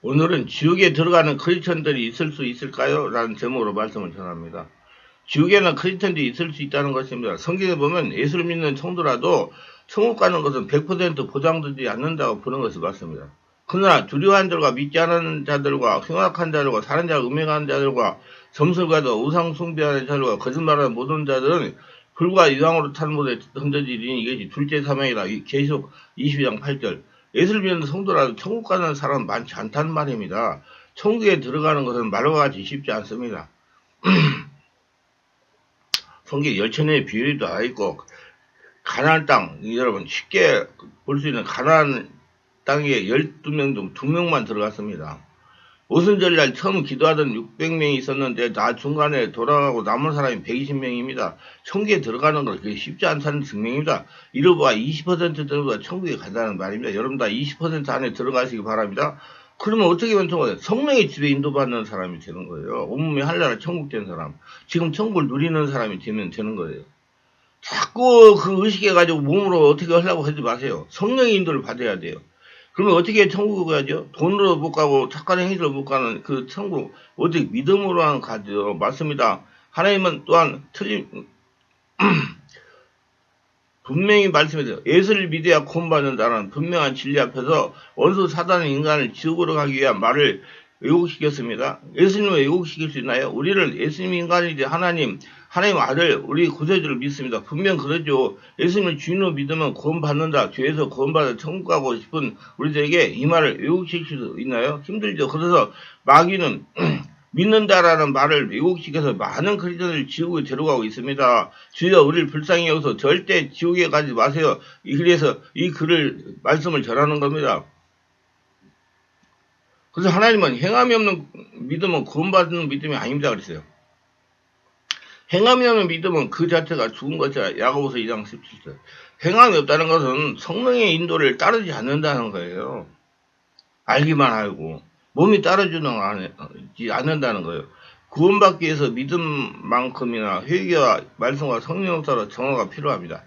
오늘은 지옥에 들어가는 크리스천들이 있을 수 있을까요? 라는 제목으로 말씀을 전합니다. 지옥에는 크리스천들이 있을 수 있다는 것입니다. 성경에 보면 예수를 믿는 성도라도 천국 가는 것은 100% 보장되지 않는다고 보는 것이 맞습니다. 그러나 두려워한 자들과 믿지 않은 자들과 흉악한 자들과 사는 자를 음행하는 자들과 점술과도 우상 숭배하는 자들과 거짓말하는 모든 자들은 불과 이왕으로 타는 못에 던져지리니 이것이 둘째 사명이다. 계속 22장 8절. 예수를 믿는 성도라도 천국 가는 사람은 많지 않다는 말입니다. 천국에 들어가는 것은 말과 같이 쉽지 않습니다. 성경에 열천의 비율도 다 있고 가나안 땅, 여러분 쉽게 볼 수 있는 가나안 땅에 12명 중 2명만 들어갔습니다. 오순절날 처음 기도하던 600명이 있었는데 나 중간에 돌아가고 남은 사람이 120명입니다. 천국에 들어가는 건 그게 쉽지 않다는 증명입니다. 이러보아 20% 정도가 천국에 간다는 말입니다. 여러분 다 20% 안에 들어가시기 바랍니다. 그러면 어떻게 하면 천국에 성령의 집에 인도받는 사람이 되는 거예요. 온몸이 한나라 천국 된 사람. 지금 천국을 누리는 사람이 되면 되는 거예요. 자꾸 그 의식해가지고 몸으로 어떻게 하려고 하지 마세요. 성령의 인도를 받아야 돼요. 그러면 어떻게 천국을 가죠? 돈으로 못 가고 착한 행위로 못 가는 그 천국 어떻게 믿음으로만 가죠? 맞습니다. 하나님은 또한 분명히 말씀해서 예수를 믿어야 구원받는다는 분명한 진리 앞에서 원수 사단의 인간을 지옥으로 가기 위한 말을 왜곡시켰습니다. 예수님을 왜곡시킬 수 있나요? 우리를 예수님 인간이지 하나님 아들, 우리 구세주를 믿습니다. 분명 그러죠. 예수님을 주인으로 믿으면 구원받는다. 죄에서 구원받아 천국 가고 싶은 우리들에게 이 말을 왜곡시킬 수 있나요? 힘들죠. 그래서 마귀는 믿는다라는 말을 왜곡시켜서 많은 크리스천을 지옥에 데려가고 있습니다. 주여 우리를 불쌍히 여기서 절대 지옥에 가지 마세요. 그래서 이 글을 말씀을 전하는 겁니다. 그래서 하나님은 행함이 없는 믿음은 구원받는 믿음이 아닙니다. 그랬어요. 행함이 없는 믿음은 그 자체가 죽은 것이라. 야고보서 2장 17절. 행함이 없다는 것은 성령의 인도를 따르지 않는다는 거예요. 알기만 알고 몸이 따르지는 않는다는 거예요. 구원받기 위해서 믿음만큼이나 회개와 말씀과 성령 역사로 정화가 필요합니다.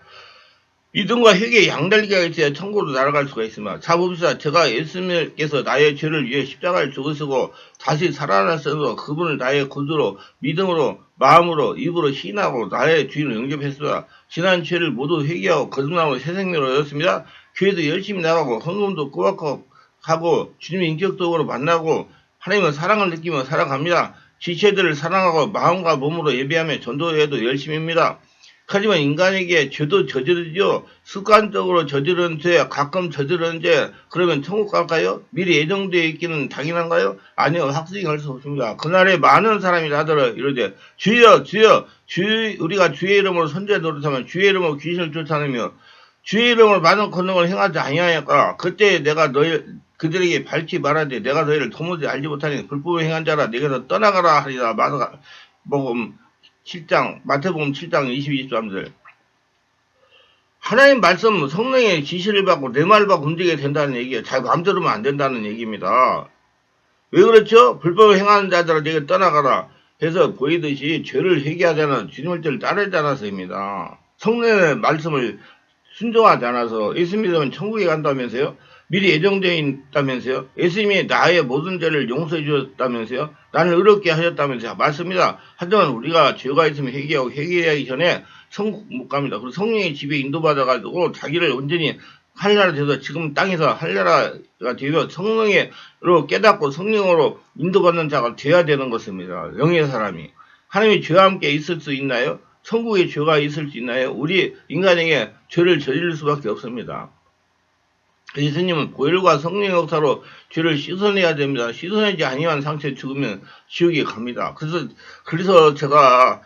믿음과 회개의 양달리가 있어야 천국으로 날아갈 수가 있습니다. 자 봅시다. 제가 예수님께서 나의 죄를 위해 십자가를 죽으시고 다시 살아났으므로 그분을 나의 구주로 믿음으로 마음으로 입으로 시인하고 나의 주인을 영접했습니다. 지난 죄를 모두 회개하고 거듭나고 새 생명을 얻었습니다. 교회도 열심히 나가고 헌금도 꼬박꼬박 하고 주님의 인격적으로 만나고 하나님의 사랑을 느끼며 살아갑니다. 지체들을 사랑하고 마음과 몸으로 예배하며 전도해도 열심입니다. 하지만 인간에게 죄도 저지르죠. 습관적으로 저지르는 죄, 가끔 저지르는 죄, 그러면 천국 갈까요? 미리 예정되어 있기는 당연한가요? 아니요, 확신할 수 없습니다. 그날에 많은 사람이 나더러 이러되 주여 우리가 주의 이름으로 선제 노릇하면 주의 이름으로 귀신을 쫓아내며 주의 이름으로 많은 권능을 행하지 아니하였까? 그때 내가 그들에게 밝히 말하되 내가 너희를 도무지 알지 못하니 불법을 행한 자라 내게서 떠나가라 하리라. 마태복음 7장 22, 23절. 하나님 말씀 성령의 지시를 받고 내 말을 받고 움직이게 된다는 얘기예요. 자기 마음대로면 안 된다는 얘기입니다. 왜 그렇죠? 불법을 행하는 자들아 내게 떠나가라 해서 보이듯이 죄를 회개하자는 주님의 뜻을 따르지 않아서입니다. 성령의 말씀을 순종하지 않아서 예수 믿으면 천국에 간다면서요? 미리 예정되어 있다면서요? 예수님이 나의 모든 죄를 용서해 주셨다면서요? 나를 의롭게 하셨다면서요? 맞습니다. 하지만 우리가 죄가 있으면 회개하고 회개하기 전에 천국 못 갑니다. 그리고 성령의 집에 인도받아가지고 자기를 온전히 할례가 돼서 지금 땅에서 할례가 되며 성령으로 깨닫고 성령으로 인도받는 자가 돼야 되는 것입니다. 영의 사람이. 하나님이 죄와 함께 있을 수 있나요? 천국에 죄가 있을 수 있나요? 우리 인간에게 죄를 저지를 수밖에 없습니다. 예수님은 보혈과 성령의 역사로 죄를 씻어내야 됩니다. 씻어내지 아니한 상태에 죽으면 지옥에 갑니다. 그래서 제가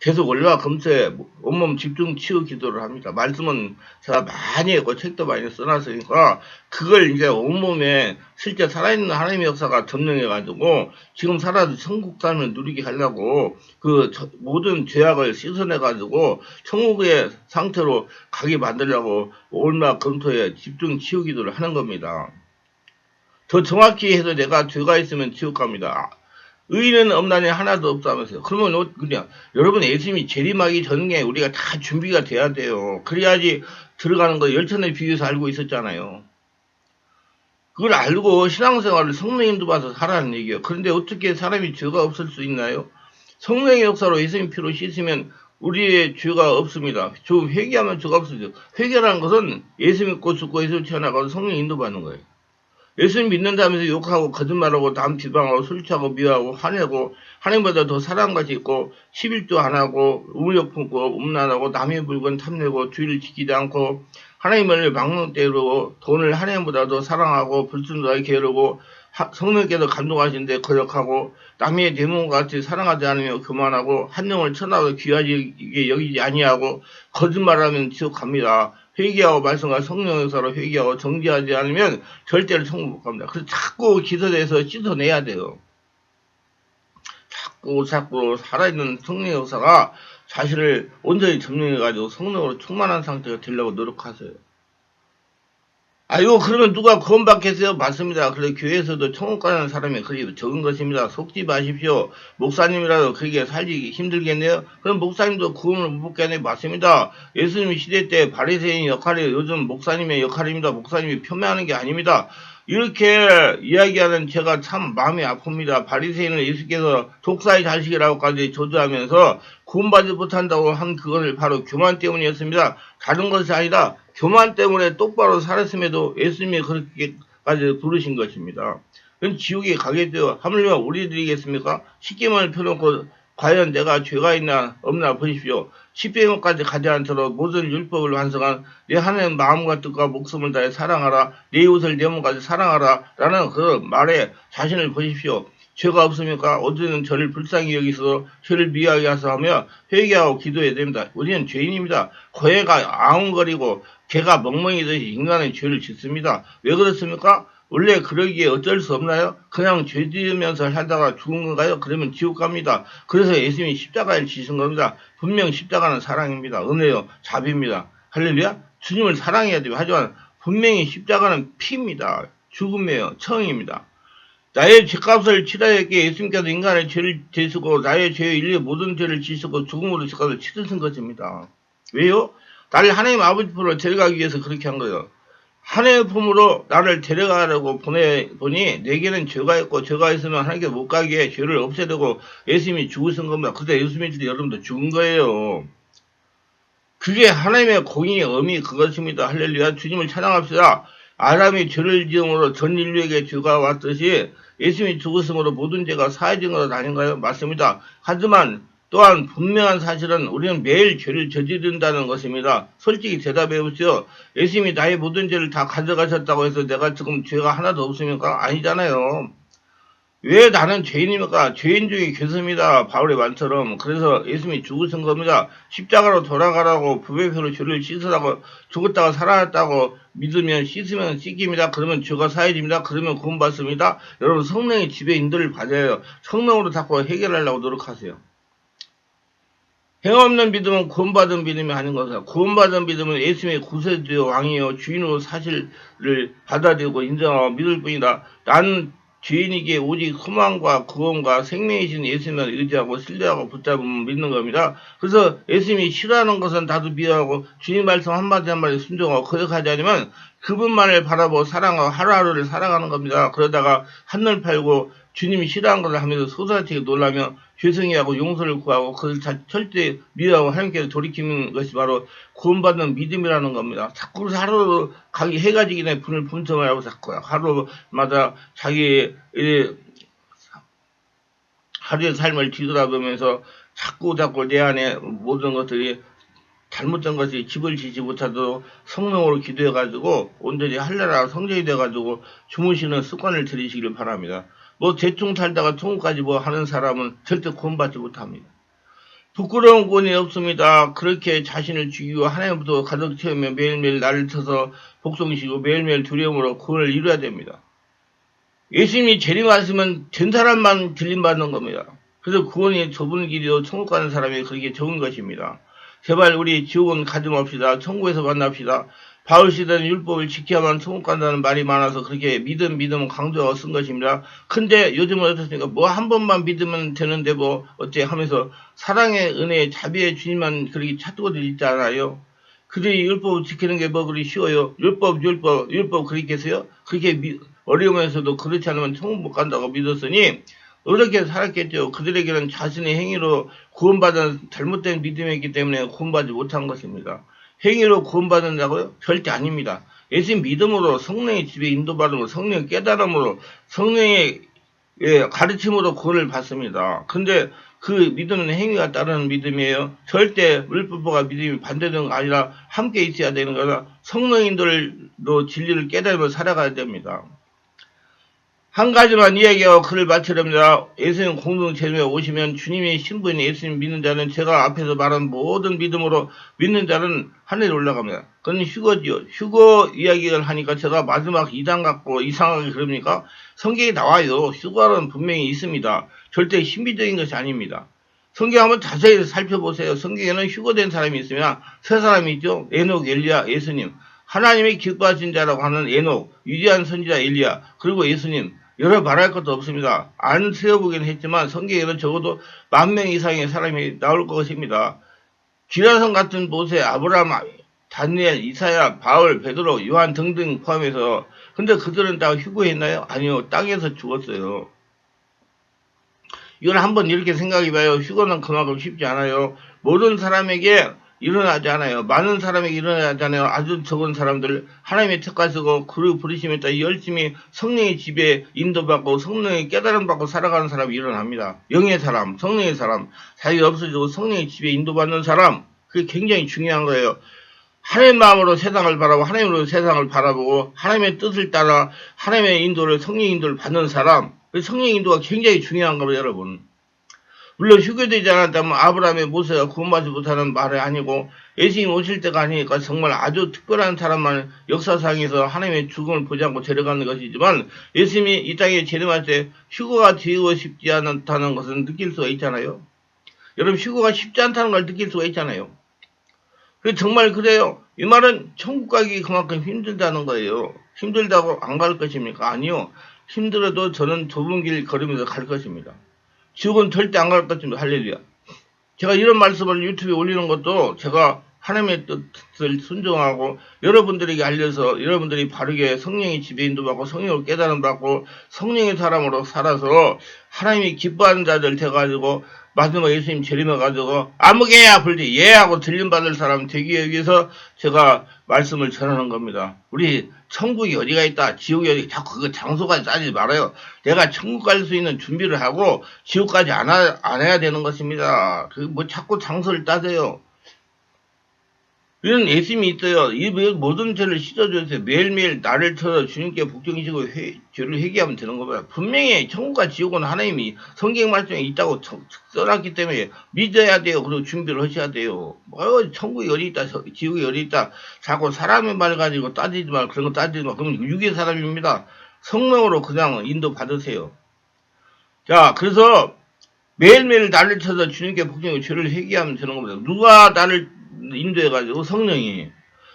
계속 월요와 금세 온몸 집중 치유 기도를 합니다. 말씀은 제가 많이 했고 책도 많이 써놨으니까 그걸 이제 온몸에 실제 살아있는 하나님의 역사가 점령해가지고 지금 살아도 천국 삶을 누리게 하려고 모든 죄악을 씻어내가지고 천국의 상태로 가게 만들려고 월마 금토에 집중 치유 기도를 하는 겁니다. 더 정확히 해서 내가 죄가 있으면 지옥 갑니다. 의인은 없나니 하나도 없다면서요. 그러면 그냥 여러분 예수님이 재림하기 전에 우리가 다 준비가 돼야 돼요. 그래야지 들어가는 거 열천에 비교해서 알고 있었잖아요. 그걸 알고 신앙생활을 성령 인도받아서 하라는 얘기예요. 그런데 어떻게 사람이 죄가 없을 수 있나요? 성령의 역사로 예수님 피로 씻으면 우리의 죄가 없습니다. 회개하면 죄가 없어져. 회개라는 것은 예수 믿고 죽고 예수 태어나고 성령 인도받는 거예요. 예수님 믿는다면서 욕하고 거짓말하고 남 비방하고 술 취하고 미워하고 화내고 하나님보다 더 사랑같이 있고 11조 안 하고 우욕 품고 음란하고 남의 물건 탐내고 주의를 지키지 않고 하나님을 막론대로 돈을 하나님보다 더 사랑하고 불순종하게 게으르고 성령께서 감동하시는데 거역하고 남의 대문과 같이 사랑하지 않으며 교만하고 한 영을 천하고 귀하게 여기지 아니하고 거짓말하면 지옥 갑니다. 회개하고 말씀과 성령의 역사로 회개하고 정지하지 않으면 절대로 천국 못 갑니다. 그래서 자꾸 기도해서 씻어내야 돼요. 자꾸 살아있는 성령의 역사가 자신을 온전히 점령해가지고 성령으로 충만한 상태가 되려고 노력하세요. 아이고, 그러면 누가 구원받겠어요? 맞습니다. 그래, 교회에서도 천국 가는 사람이 그리 적은 것입니다. 속지 마십시오. 목사님이라도 그렇게 살기 힘들겠네요? 그럼 목사님도 구원을 못 받겠네요? 맞습니다. 예수님 시대 때 바리새인 역할이 요즘 목사님의 역할입니다. 목사님이 표명하는 게 아닙니다. 이렇게 이야기하는 제가 참 마음이 아픕니다. 바리새인을 예수께서 독사의 자식이라고까지 저주하면서 구원받지 못한다고 한 그것을 바로 교만 때문이었습니다. 다른 것이 아니라 교만 때문에 똑바로 살았음에도 예수님이 그렇게까지 부르신 것입니다. 그럼 지옥에 가겠죠. 하물며 우리들이겠습니까? 십계명을 펴놓고 과연 내가 죄가 있나 없나 보십시오. 십계명까지 가지 않도록 모든 율법을 완성한 내 하나님 마음과 뜻과 목숨을 다해 사랑하라. 내 이웃을 내 몸까지 사랑하라. 라는 그 말에 자신을 보십시오. 죄가 없습니까? 어제는 저를 불쌍히 여기서 죄를 미워하게 하사 하며 회개하고 기도해야 됩니다. 우리는 죄인입니다. 고해가 아웅거리고 개가 멍멍이듯이 인간의 죄를 짓습니다. 왜 그렇습니까? 원래 그러기에 어쩔 수 없나요? 그냥 죄 지으면서 살다가 죽은 건가요? 그러면 지옥 갑니다. 그래서 예수님이 십자가를 지신 겁니다. 분명 십자가는 사랑입니다. 은혜요, 자비입니다. 할렐루야? 주님을 사랑해야 돼요. 하지만 분명히 십자가는 피입니다. 죽음이에요. 처형입니다. 나의 죄값을 치러야겠기에 예수님께서 인간의 죄를 지시고 나의 죄의 인류의 모든 죄를 지시고 죽음으로 죄값을 치르신 것입니다. 왜요? 나를 하나님 아버지 품으로 데려가기 위해서 그렇게 한 거예요. 하나님의 품으로 나를 데려가려고 보니 내게는 죄가 있고 죄가 있으면 하나님께 못 가게 죄를 없애려고 예수님이 죽으신 겁니다. 그때 예수님이 여러분도 죽은 거예요. 그게 하나님의 공의의 의미 그것입니다. 할렐루야. 주님을 찬양합시다. 아담이 죄를 지음으로 전 인류에게 죄가 왔듯이 예수님이 죽으심으로 모든 죄가 사해진 것 아닌가요? 맞습니다. 하지만 또한 분명한 사실은 우리는 매일 죄를 저지른다는 것입니다. 솔직히 대답해 보시오. 예수님이 나의 모든 죄를 다 가져가셨다고 해서 내가 지금 죄가 하나도 없습니까? 아니잖아요. 왜 나는 죄인입니까? 죄인 중에 괴수입니다. 바울의 말처럼. 그래서 예수님이 죽으신 겁니다. 십자가로 돌아가라고 부배표로 죄를 씻으라고 죽었다가 살아났다고 믿으면 씻으면 씻깁니다. 그러면 죄가 사해집니다. 그러면 구원받습니다. 여러분 성령의 지배 인도를 받아요. 성령으로 자꾸 해결하려고 노력하세요. 행없는 믿음은 구원받은 믿음이 아닌 것이다. 구원받은 믿음은 예수님의 구세주요 왕이요 주인으로 사실을 받아들이고 인정하고 믿을 뿐이다. 나는 죄인에게 오직 소망과 구원과 생명이신 예수님을 의지하고 신뢰하고 붙잡으면 믿는 겁니다. 그래서 예수님이 싫어하는 것은 나도 미워하고 주님 말씀 한마디 한마디 순종하고 거역하지 않으면 그분만을 바라보고 사랑하고 하루하루를 살아가는 겁니다. 그러다가 한눈 팔고 주님이 싫어하는 것을 하면서 소사치게 놀라며 죄송해하고 용서를 구하고 그것을 절대 미워하고 하나님께서 돌이키는 것이 바로 구원받는 믿음이라는 겁니다. 자꾸 하루 가기 해가 지기 전에 분을 분성하고 자꾸 하루마다 자기 하루의 삶을 뒤돌아보면서 자꾸 내 안에 모든 것들이 잘못된 것이 집을 지지 못하도록 성령으로 기도해가지고 온전히 할례라 성전이 돼가지고 주무시는 습관을 들이시기를 바랍니다. 대충 살다가 천국까지 하는 사람은 절대 구원받지 못합니다. 부끄러운 구원이 없습니다. 그렇게 자신을 죽이고 하나님부터 가득 채우며 매일매일 나를 쳐서 복종시키고 매일매일 두려움으로 구원을 이루어야 됩니다. 예수님이 재림하시면 된 사람만 들림받는 겁니다. 그래서 구원이 좁은 길이요 천국 가는 사람이 그렇게 적은 것입니다. 제발 우리 지옥은 가지 맙시다. 천국에서 만납시다. 바울 시대는 율법을 지켜야만 천국 간다는 말이 많아서 그렇게 믿음 강조하고 쓴 것입니다. 근데 요즘은 어떻습니까? 한 번만 믿으면 되는데 어째 하면서 사랑의 은혜 자비의 주님만 그렇게 찾고 있잖아요. 그들이 율법을 지키는 게 그리 쉬워요. 율법 그렇게 계세요? 그렇게 어려우면서도 그렇지 않으면 천국 못 간다고 믿었으니 어렵게 살았겠죠. 그들에게는 자신의 행위로 구원받은 잘못된 믿음이 있기 때문에 구원받지 못한 것입니다. 행위로 구원받는다고요? 절대 아닙니다. 예수님 믿음으로 성령의 집에 인도받음으로 성령의 깨달음으로 성령의 가르침으로 구원을 받습니다. 근데 그 믿음은 행위가 따르는 믿음이에요. 절대 물불보가 믿음이 반대되는 거 아니라 함께 있어야 되는 거라 성령인들로 진리를 깨달으며 살아가야 됩니다. 한 가지만 이야기하고 글을 마치렵니다. 예수님 공동체에 오시면 주님의 신부인 예수님 믿는 자는 제가 앞에서 말한 모든 믿음으로 믿는 자는 하늘에 올라갑니다. 그건 휴거지요. 휴거 이야기를 하니까 제가 마지막 이단 같고 이상하게 그럽니까? 성경에 나와요. 휴거는 분명히 있습니다. 절대 신비적인 것이 아닙니다. 성경 한번 자세히 살펴보세요. 성경에는 휴거된 사람이 있으면 세 사람이 있죠. 에녹, 엘리야, 예수님. 하나님이 기뻐하신 자라고 하는 에녹, 위대한 선지자 엘리야, 그리고 예수님. 여러 말할 것도 없습니다. 안 세어보긴 했지만 성경에는 적어도 10,000명 이상의 사람이 나올 것입니다. 기라성 같은 모세, 아브라함, 다니엘, 이사야, 바울, 베드로, 요한 등등 포함해서 근데 그들은 다 휴거했나요? 아니요. 땅에서 죽었어요. 이걸 한번 이렇게 생각해봐요. 휴거는 그만큼 쉽지 않아요. 모든 사람에게 일어나지 않아요. 많은 사람에게 일어나지 않아요. 아주 적은 사람들 하나님의 특가 쓰고 그를 부르심에 따라 열심히 성령의 집에 인도받고 성령의 깨달음 받고 살아가는 사람이 일어납니다. 영의 사람, 성령의 사람, 자기 없어지고 성령의 집에 인도받는 사람, 그게 굉장히 중요한 거예요. 하나님의 마음으로 세상을 바라보고 하나님으로 세상을 바라보고 하나님의 뜻을 따라 하나님의 인도를 성령의 인도를 받는 사람, 성령의 인도가 굉장히 중요한 겁니다, 여러분. 물론 휴교되지 않았다면 아브라함의 모세가 구원받지 못하는 말이 아니고 예수님 오실 때가 아니니까 정말 아주 특별한 사람만 역사상에서 하나님의 죽음을 보지 않고 데려가는 것이지만 예수님이 이 땅에 재림할 때 휴거가 되고 싶지 않다는 것은 느낄 수가 있잖아요. 여러분 휴거가 쉽지 않다는 걸 느낄 수가 있잖아요. 정말 그래요. 이 말은 천국 가기 그만큼 힘들다는 거예요. 힘들다고 안 갈 것입니까? 아니요. 힘들어도 저는 좁은 길 걸으면서 갈 것입니다. 지옥은 절대 안 갈 것입니다. 할렐루야. 제가 이런 말씀을 유튜브에 올리는 것도 제가 하나님의 뜻을 순종하고 여러분들에게 알려서 여러분들이 바르게 성령의 집에 인도받고 성령을 깨달음 받고 성령의 사람으로 살아서 하나님이 기뻐하는 자들 돼가지고 마지막 예수님 재림해가지고 아무개야 불지 예하고 들림받을 사람 되기 위해서 제가 말씀을 전하는 겁니다. 우리 천국이 어디가 있다 지옥이 어디 자꾸 그 장소까지 따지지 말아요. 내가 천국 갈 수 있는 준비를 하고 지옥까지 안 해야 되는 것입니다. 뭐 자꾸 장소를 따져요. 이런 예수님이 있어요. 이 모든 죄를 씻어주세요. 매일매일 나를 틀어 주님께 복종이시고 죄를 회개하면 되는 겁니다. 분명히 천국과 지옥은 하나님이 성경 말씀에 있다고 써놨기 때문에 믿어야 돼요. 그리고 준비를 하셔야 돼요. 천국이 어디 있다, 지옥이 어디 있다. 자꾸 사람의 말 가지고 따지지 말고 그런 거 따지지 말고 그럼 유괴 사람입니다. 성령으로 그냥 인도 받으세요. 자, 그래서 매일매일 나를 쳐서 주님께 복종하고 죄를 회개하면 되는 겁니다. 누가 나를 인도해가지고 성령이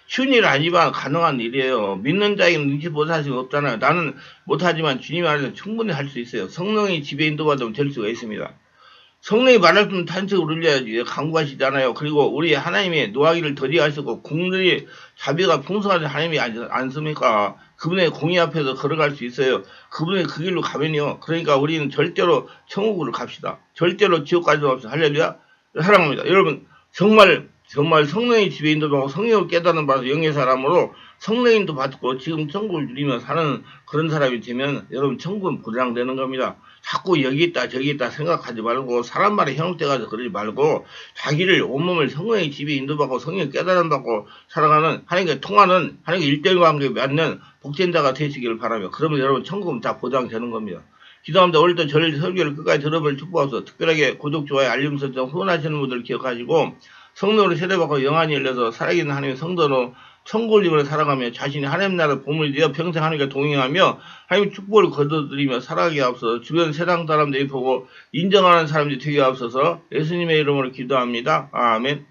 쉬운 일 아니지만 가능한 일이에요. 믿는 자에게는 능치 못할 수가 없잖아요. 나는 못하지만 주님 안에서 충분히 할 수 있어요. 성령이 집에 인도받으면 될 수가 있습니다. 성령이 말씀을 탄식을 올려야지 강구하시잖아요. 그리고 우리 하나님의 노하기를 더디 하시고 국들이 자비가 풍성하신 하나님이 않습니까? 그분의 공의 앞에서 걸어갈 수 있어요. 그분의 그 길로 가면요. 그러니까 우리는 절대로 천국으로 갑시다. 절대로 지옥까지 없어. 할렐루야. 사랑합니다. 여러분 정말 성령의 집에 인도받고 성령을 깨닫는 바로 영의 사람으로 성령인도 받고 지금 천국을 누리며 사는 그런 사람이 되면 여러분 천국은 보장되는 겁니다. 자꾸 여기 있다 저기 있다 생각하지 말고 사람 말에 현혹돼가지고 그러지 말고 자기를 온몸을 성령의 집에 인도받고 성령 깨달음 받고 살아가는 하나님과 통하는 하나님과 일대일 관계에 맞는 복된 자가 되시기를 바라며 그러면 여러분 천국은 다 보장되는 겁니다. 기도합니다. 오늘도 저를 설교를 끝까지 들어볼 축복하소서. 특별하게 구독, 좋아요, 알림 설정 후원하시는 분들 기억하시고 성령으로 세례받고 영안이 열려서 살아있는 하나님의 성도로 천국을 입으로 살아가며 자신이 하나님 나라의 보물이 되어 평생 하나님과 동행하며 하나님의 축복을 거둬들이며 살아가게 하옵소서. 주변 세상 사람들이 보고 인정하는 사람들이 되게 하옵소서. 예수님의 이름으로 기도합니다. 아멘.